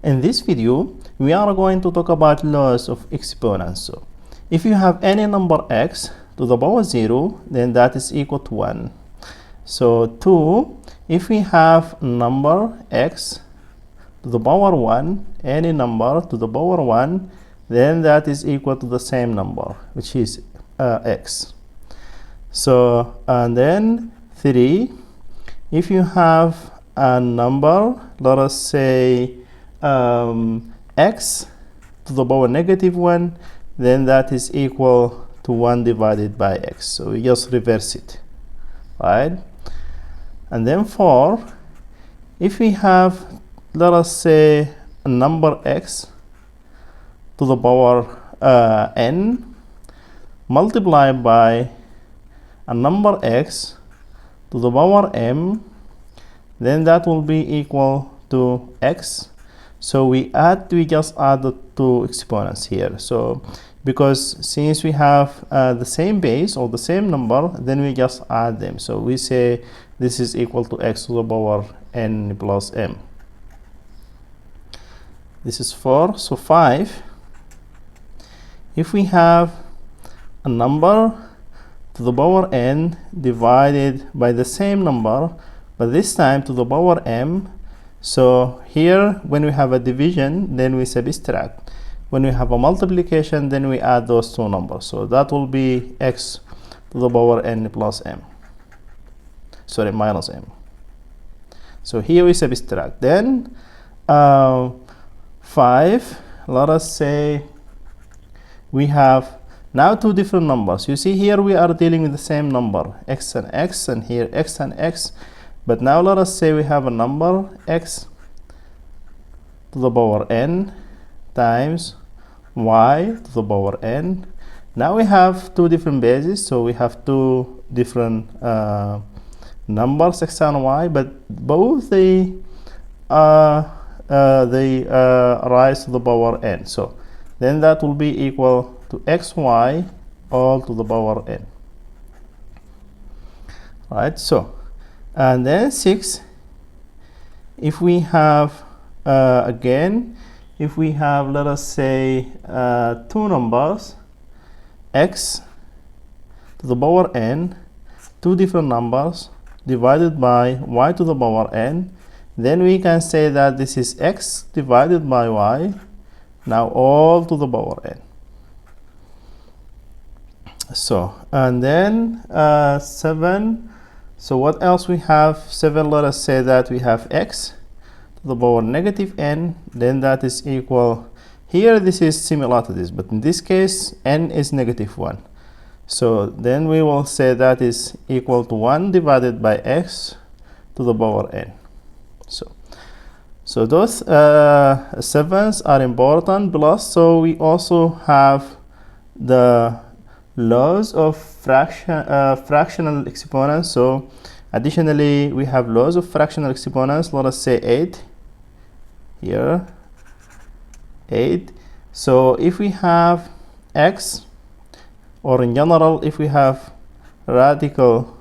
In this video, we are going to talk about laws of exponents. So, if you have any number x to the power 0, then that is equal to 1. So 2, if we have number x to the power 1, any number to the power 1, then that is equal to the same number, which is x. So, and then 3, if you have a number, let us say x to the power -1, then that is equal to 1 divided by x. So we just reverse it, right? And then 4, if we have, let us say, a number x to the power n multiplied by a number x to the power m, then that will be equal to x. So we just add the two exponents here. So because since we have the same base or the same number, then we just add them. So we say this is equal to x to the power n plus m. This is 4. So 5, if we have a number to the power n divided by the same number, but this time to the power m. So here, when we have a division, then we subtract. When we have a multiplication, then we add those two numbers. So that will be x to the power n plus m. Sorry, minus m. So here we subtract. Then 5, let us say we have now two different numbers. You see here we are dealing with the same number, x, and here x and x. But now let us say we have a number x to the power n times y to the power n. Now we have two different bases, so we have two different numbers, x and y, but both they rise to the power n. So then that will be equal to xy all to the power n. Right, so and then 6, if we have again, if we have, let us say, two numbers, x to the power n, two different numbers divided by y to the power n, then we can say that this is x divided by y, now all to the power n. So, and then 7, so what else we have? 7, let us say that we have x to the power -n, then that is equal, here this is similar to this, but in this case n is -1. So then we will say that is equal to 1 divided by x to the power n. So those 7s are important, plus so we also have the laws of fractional exponents. So additionally, we have laws of fractional exponents. Let us say 8 here, 8. So if we have x, or in general, if we have radical,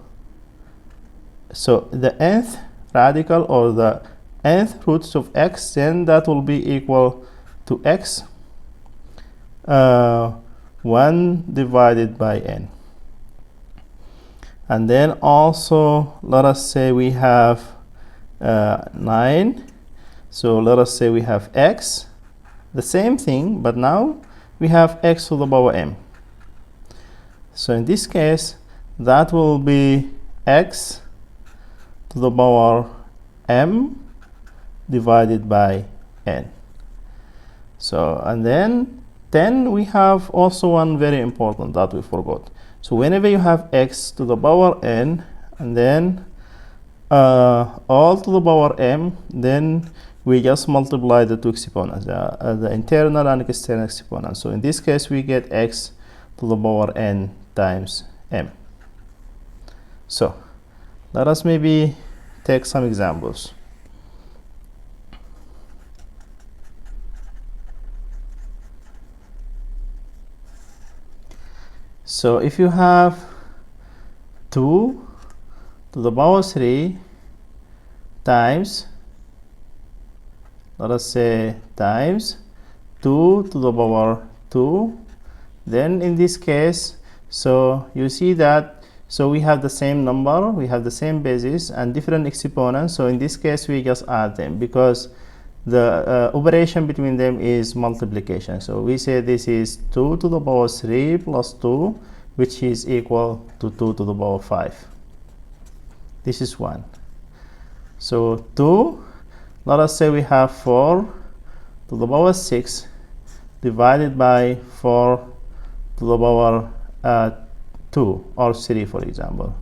so the nth radical or the nth roots of x, then that will be equal to x 1 divided by n. And then also, let us say we have 9. So let us say we have x, the same thing, but now we have x to the power m. So in this case, that will be x to the power m divided by n. So, and then 10, we have also one very important that we forgot. So whenever you have x to the power n and then all to the power m, then we just multiply the two exponents, the internal and external exponents. So in this case, we get x to the power n times m. So let us maybe take some examples. So if you have 2 to the power 3 times let us say times 2 to the power 2. Then in this case, so you see that, so we have the same number, we have the same basis and different exponents. So in this case we just add them because the operation between them is multiplication. So we say this is 2 to the power 3 plus 2, which is equal to 2 to the power 5. This is 1. So 2, let us say we have 4 to the power 6 divided by 4 to the power 2 or 3, for example.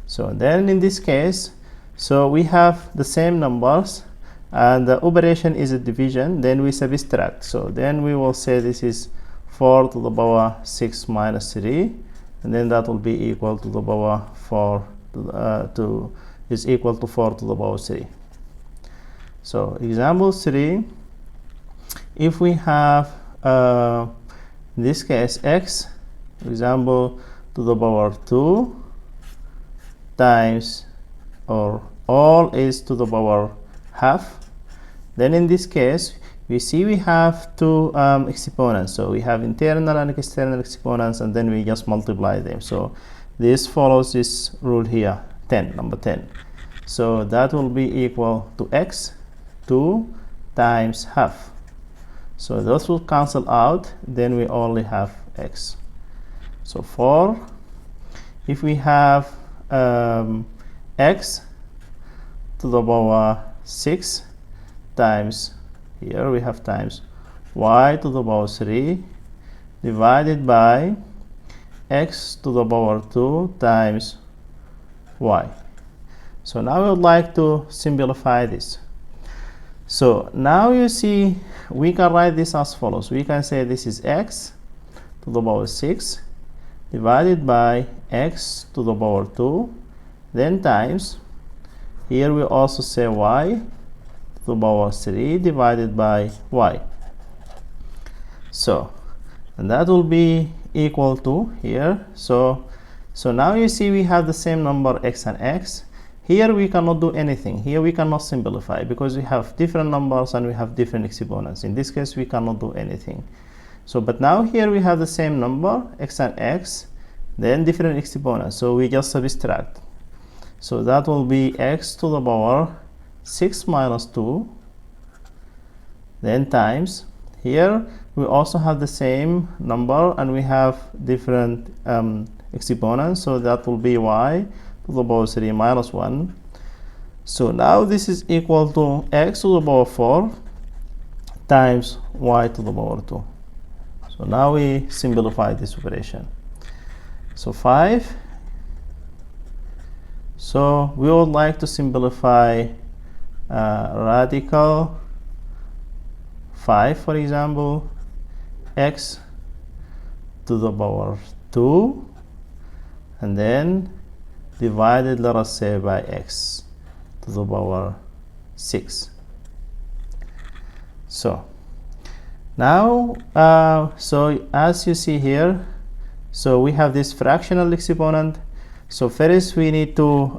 So then in this case, so we have the same numbers and the operation is a division, then we subtract. So then we will say this is 4 to the power 6 minus 3, and then that will be equal to the power 4 to is equal to 4 to the power 3. So example 3, if we have in this case x, example, to the power 2 times, or all is to the power half, then in this case we see we have two exponents. So we have internal and external exponents, and then we just multiply them. So this follows this rule here, 10, number 10. So that will be equal to x 2 times half. So those will cancel out, then we only have x. So 4, if we have x to the power 6 times, here we have times y to the power 3 divided by x to the power 2 times y. So now I would like to simplify this. So now you see we can write this as follows. We can say this is x to the power 6 divided by x to the power 2, then times, here we also say y to the power 3 divided by y. So, and that will be equal to here. So now you see we have the same number x and x. Here we cannot do anything. Here we cannot simplify because we have different numbers and we have different exponents. In this case we cannot do anything. So but now here we have the same number x and x, then different exponents. So we just subtract. So that will be x to the power 6 minus 2, then times, here we also have the same number and we have different exponents. So that will be y to the power 3 minus 1. So now this is equal to x to the power 4 times y to the power 2. So now we simplify this operation. So 5. So we would like to simplify radical 5, for example, x to the power 2, and then divided, let us say, by x to the power 6. So now, so as you see here, so we have this fractional exponent. So first we need to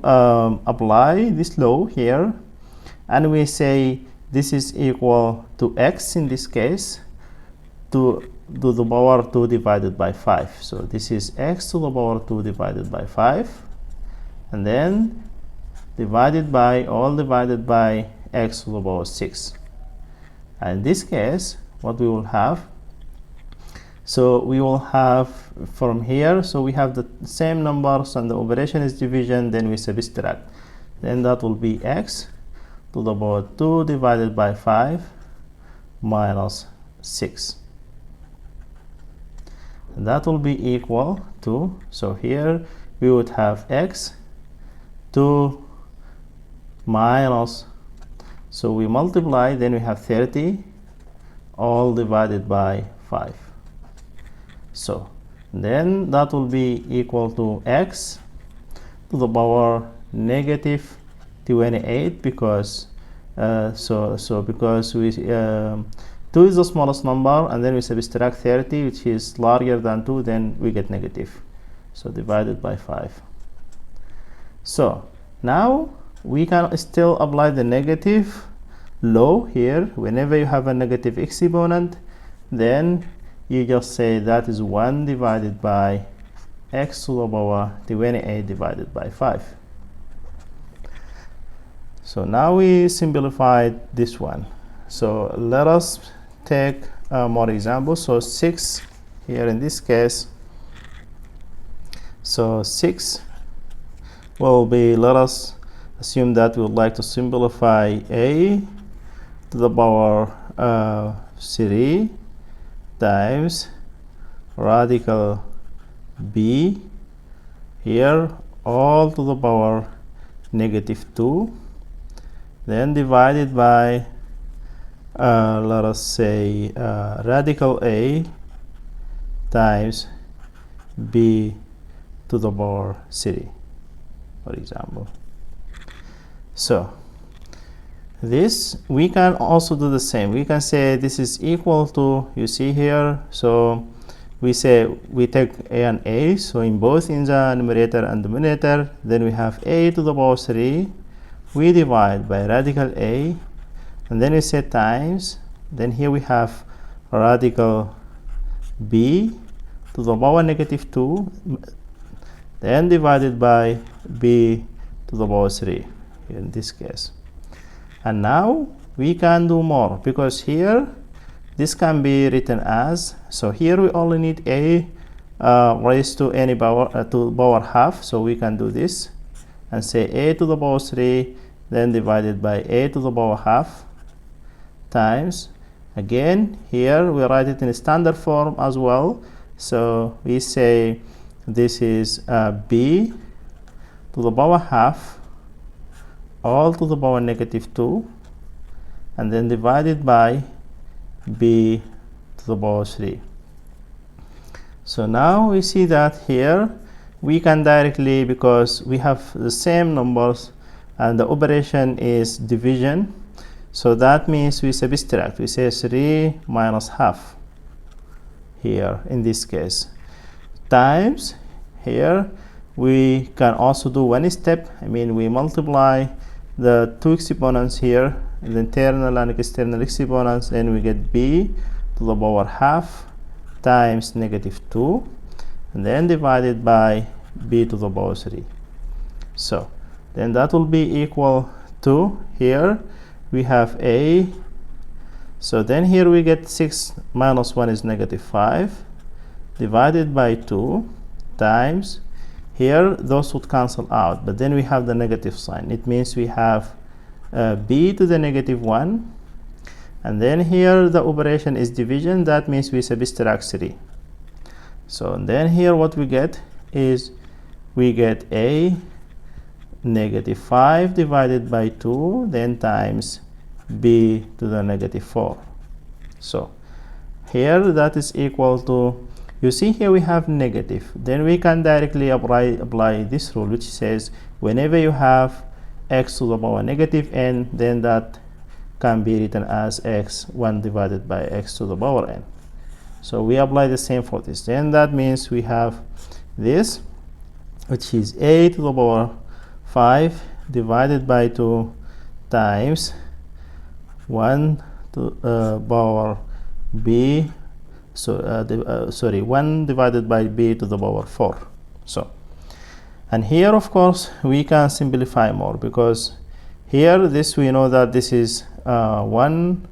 apply this law here, and we say this is equal to x in this case to the power 2 divided by 5. So this is x to the power 2 divided by 5, and then divided by x to the power 6. And in this case what we will have, so we will have from here, so we have the same numbers and the operation is division, then we subtract, then that will be x to the power 2 divided by 5 minus 6, and that will be equal to, so here we would have x 2 minus, so we multiply, then we have 30 all divided by 5. So then that will be equal to x to the power negative 28, because because we 2 is the smallest number, and then we subtract 30, which is larger than 2, then we get negative. So divided by 5. So now we can still apply the negative law here. Whenever you have a negative exponent, then you just say that is 1 divided by x to the power 28 divided by 5. So now we simplified this one. So let us take more examples. So 6 here in this case. So 6 will be, let us assume that we would like to simplify a to the power 3 times radical b here all to the power negative 2, then divided by let us say radical a times b to the power 3, for example. So this we can also do the same. We can say this is equal to, you see here, so we say we take a and a, so in both in the numerator and denominator, then we have a to the power 3, we divide by radical a, and then we say times, then here we have radical b to the power negative 2, then divided by b to the power 3 in this case. And now we can do more, because here this can be written as, so here we only need a raised to any power to power half, so we can do this and say a to the power 3 then divided by a to the power half times, again here we write it in standard form as well, so we say this is b to the power half all to the power negative 2 and then divided by b to the power 3. So now we see that here we can directly, because we have the same numbers and the operation is division, so that means we subtract, we say 3 minus half here in this case, times here we can also do one step, I mean we multiply the two exponents here, the internal and external exponents, then we get b to the power half times negative 2 and then divided by b to the power 3. So then that will be equal to, here we have a, so then here we get 6 minus 1 is negative 5 divided by 2 times, here those would cancel out, but then we have the negative sign, it means we have b to the negative 1, and then here the operation is division, that means we subtract 3. So then here what we get is we get a negative 5 divided by 2 then times b to the negative 4. So here that is equal to, you see here we have negative, then we can directly apply this rule which says whenever you have x to the power negative n, then that can be written as x1 divided by x to the power n. So we apply the same for this, then that means we have this which is a to the power 5 divided by 2 times 1 to power b, so sorry, 1 divided by b to the power 4. So and here of course we can simplify more, because here this we know that this is 1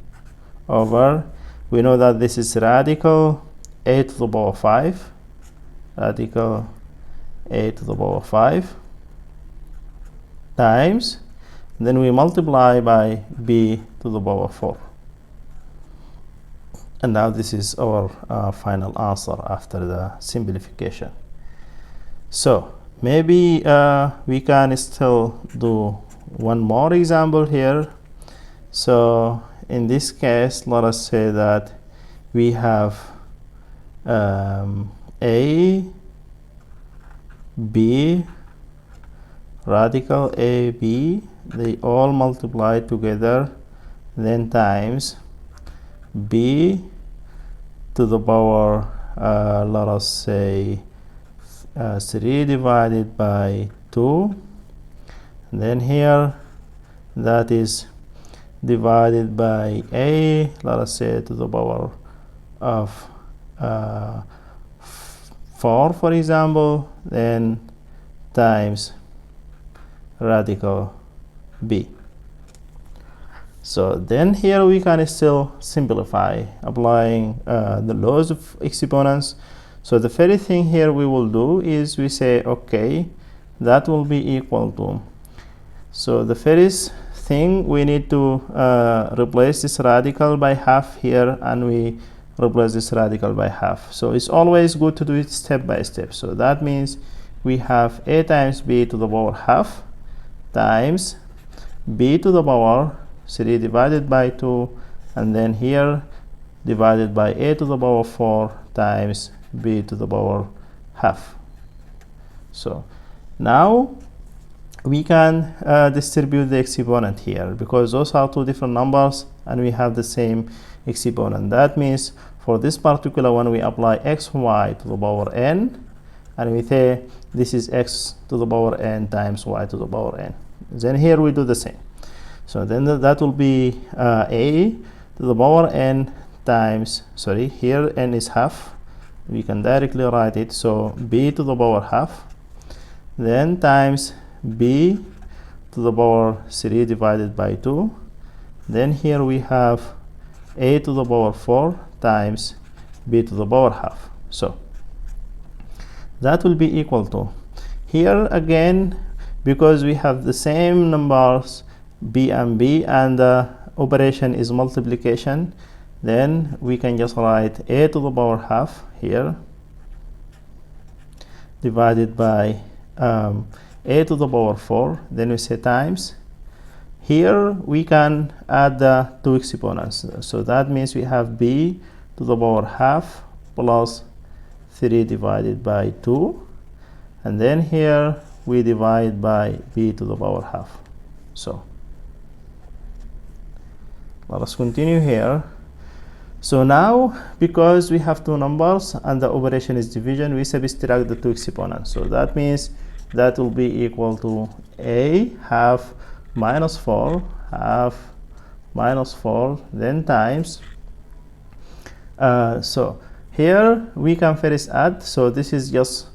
over, we know that this is radical a to the power 5, radical a to the power 5 times, then we multiply by b to the power 4. And now this is our final answer after the simplification. So maybe we can still do one more example here. So in this case, let us say that we have a, b, radical a, b, they all multiply together, then times b to the power let us say 3 divided by 2, and then here that is divided by a, let us say to the power of 4, for example, then times radical b. So then here we can still simplify applying the laws of exponents. So the very thing here we will do is we say, okay, that will be equal to, so the first thing we need to replace this radical by half here, and we replace this radical by half. So it's always good to do it step by step. So that means we have a times b to the power half times b to the power 3 divided by 2, and then here divided by a to the power 4 times b to the power half. So now we can distribute the exponent here, because those are two different numbers and we have the same exponent. That means for this particular one we apply xy to the power n, and we say this is x to the power n times y to the power n. Then here we do the same. So then that will be a to the power n times, sorry, here n is half, we can directly write it, so b to the power half, then times b to the power 3 divided by 2, then here we have a to the power 4 times b to the power half. So that will be equal to, here again, because we have the same numbers b and b and the operation is multiplication, then we can just write a to the power half here divided by a to the power 4, then we say times, here we can add the two exponents, so that means we have b to the power half plus 3 divided by 2, and then here we divide by b to the power half. So let us continue here. So now, because we have two numbers and the operation is division, we subtract the two exponents. So that means that will be equal to a half minus 4, half minus 4, then times. So here we can first add. So this is just,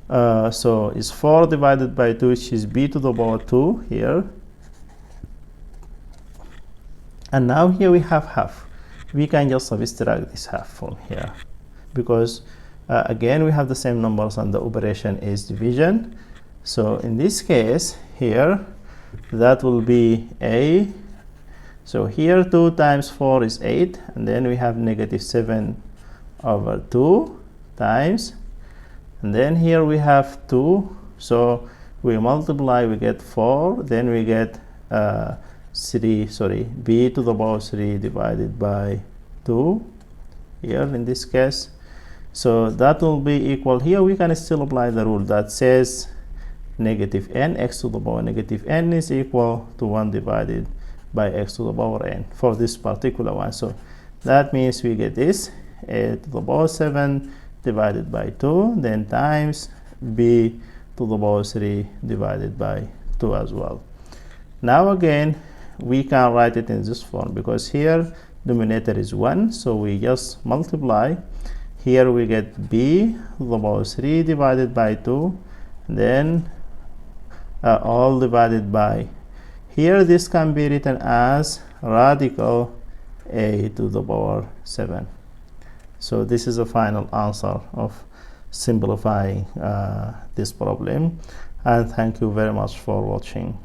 so it's 4 divided by 2, which is b to the power 2 here. And now here we have half. We can just subtract this half from here, because again we have the same numbers and the operation is division. So in this case here, that will be a, so here 2 times 4 is 8, and then we have negative 7 over 2 times, and then here we have 2, so we multiply, we get 4, then we get b to the power 3 divided by 2 here in this case. So that will be equal, here we can still apply the rule that says negative n, x to the power negative n is equal to 1 divided by x to the power n for this particular one. So that means we get this, a to the power 7 divided by 2, then times b to the power 3 divided by 2 as well. Now again we can write it in this form, because here denominator is 1, so we just multiply. Here we get b to the power 3 divided by 2, then all divided by, here this can be written as radical a to the power 7. So this is the final answer of simplifying this problem, and thank you very much for watching.